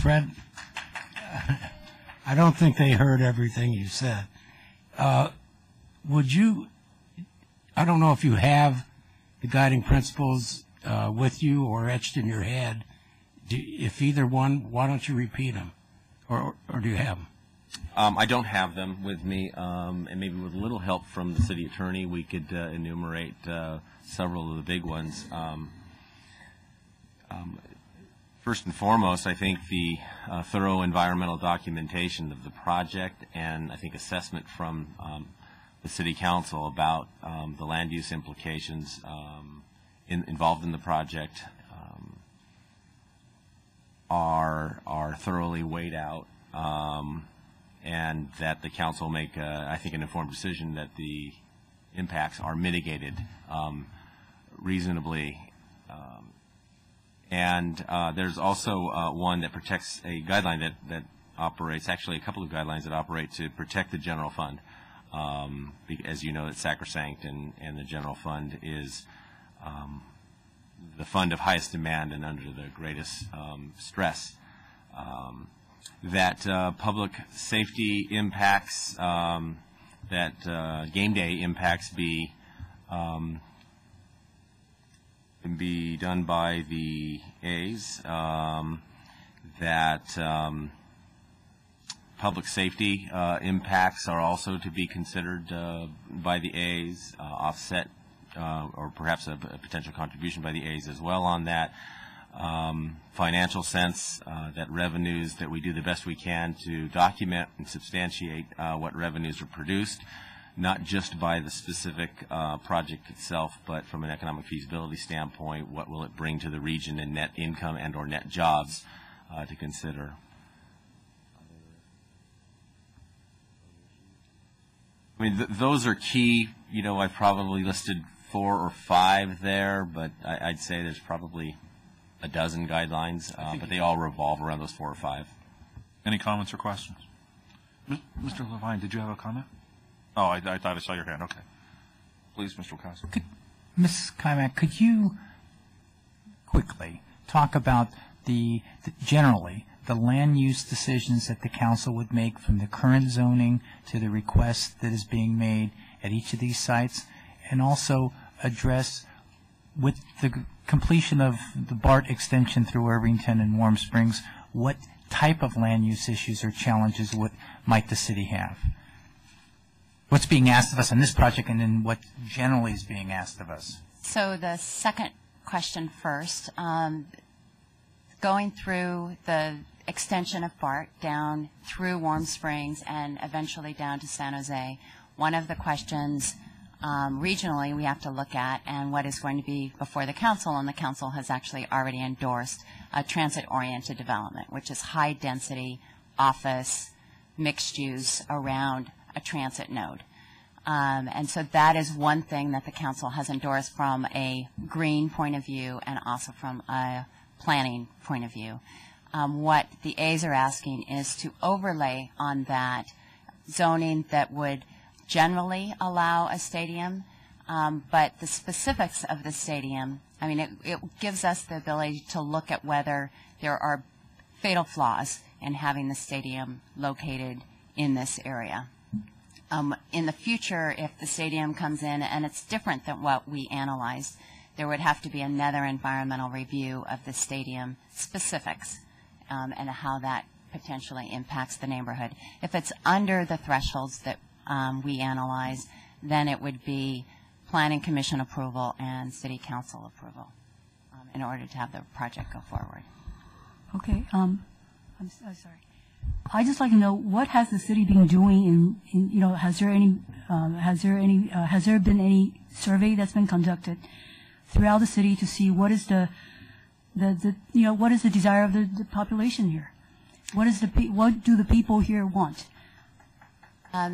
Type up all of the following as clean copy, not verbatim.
Fred, I don't think they heard everything you said. Would you, I don't know if you have the guiding principles with you or etched in your head. If either one, why don't you repeat them? Or do you have them? I don't have them with me, and maybe with a little help from the city attorney, we could enumerate several of the big ones. First and foremost, I think the thorough environmental documentation of the project and I think assessment from the City Council about the land use implications involved in the project are thoroughly weighed out, and that the Council make, I think, an informed decision that the impacts are mitigated reasonably. And there's also one that protects a guideline that operates, actually a couple of guidelines that operate to protect the general fund. As you know, it's sacrosanct, and the general fund is the fund of highest demand and under the greatest stress. That public safety impacts, that game day impacts can be done by the A's, that public safety impacts are also to be considered by the A's, offset or perhaps a potential contribution by the A's as well on that. Financial sense, that revenues, that we do the best we can to document and substantiate what revenues are produced, not just by the specific project itself, but from an economic feasibility standpoint, what will it bring to the region in net income and or net jobs to consider. I mean, those are key. You know, I probably listed 4 or 5 there, but I'd say there's probably a dozen guidelines, but they all revolve around those 4 or 5. Any comments or questions? Mr. Levine, did you have a comment? Oh, I thought I saw your hand. Okay. Please, Mr. Council. Ms. Kaimak, could you quickly talk about generally the land use decisions that the council would make from the current zoning to the request that is being made at each of these sites, and also address with the completion of the BART extension through Irvington and Warm Springs, what type of land use issues or challenges might the city have? What's being asked of us on this project, and then what generally is being asked of us? So the second question first, going through the extension of BART down through Warm Springs and eventually down to San Jose, one of the questions regionally we have to look at, and what is going to be before the council, and the council has actually already endorsed a transit-oriented development, which is high-density office mixed use around a transit node. And so that is one thing that the council has endorsed from a green point of view and also from a planning point of view. What the A's are asking is to overlay on that zoning that would generally allow a stadium, but the specifics of the stadium, I mean, it gives us the ability to look at whether there are fatal flaws in having the stadium located in this area. In the future, if the stadium comes in and it's different than what we analyzed, there would have to be another environmental review of the stadium specifics and how that potentially impacts the neighborhood. If it's under the thresholds that we analyze, then it would be Planning Commission approval and City Council approval in order to have the project go forward. Okay. I'm sorry. I'd just like to know, what has the city been doing in has there been any survey that's been conducted throughout the city to see what is what is the desire of the population here? What do the people here want? I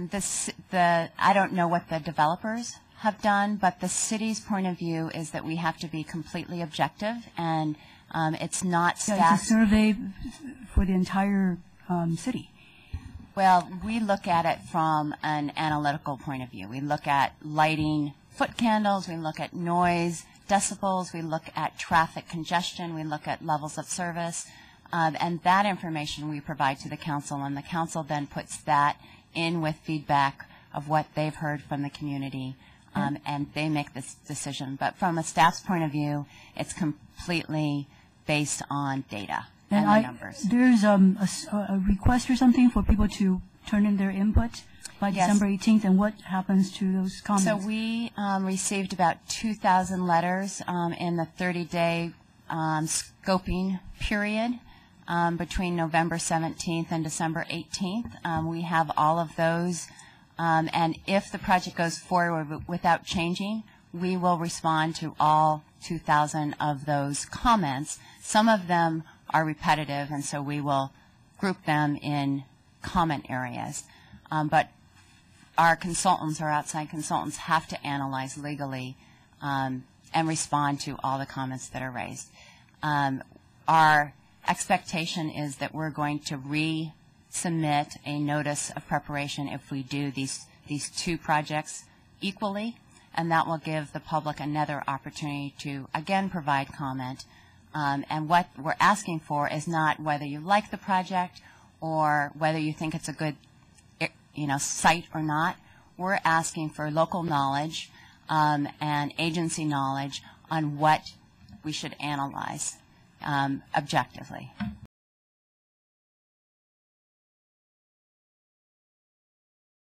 don't know what the developers have done, but the city's point of view is that we have to be completely objective, and it's not staff. Yeah, it's a survey for the entire city. Well, we look at it from an analytical point of view. We look at lighting, foot candles, we look at noise, decibels, we look at traffic congestion, we look at levels of service. And that information we provide to the council, and the council then puts that in with feedback of what they've heard from the community, and they make this decision. But from a staff's point of view, it's completely based on data and the numbers. There's a request or something for people to turn in their input by December 18th, and what happens to those comments? So we received about 2,000 letters in the 30-day scoping period between November 17th and December 18th. We have all of those, and if the project goes forward without changing, we will respond to all 2,000 of those comments. Some of them are repetitive, and so we will group them in comment areas. But our consultants, our outside consultants, have to analyze legally and respond to all the comments that are raised. Our expectation is that we're going to resubmit a notice of preparation if we do these two projects equally, and that will give the public another opportunity to, again, provide comment. And what we're asking for is not whether you like the project or whether you think it's a good site or not. We're asking for local knowledge and agency knowledge on what we should analyze objectively.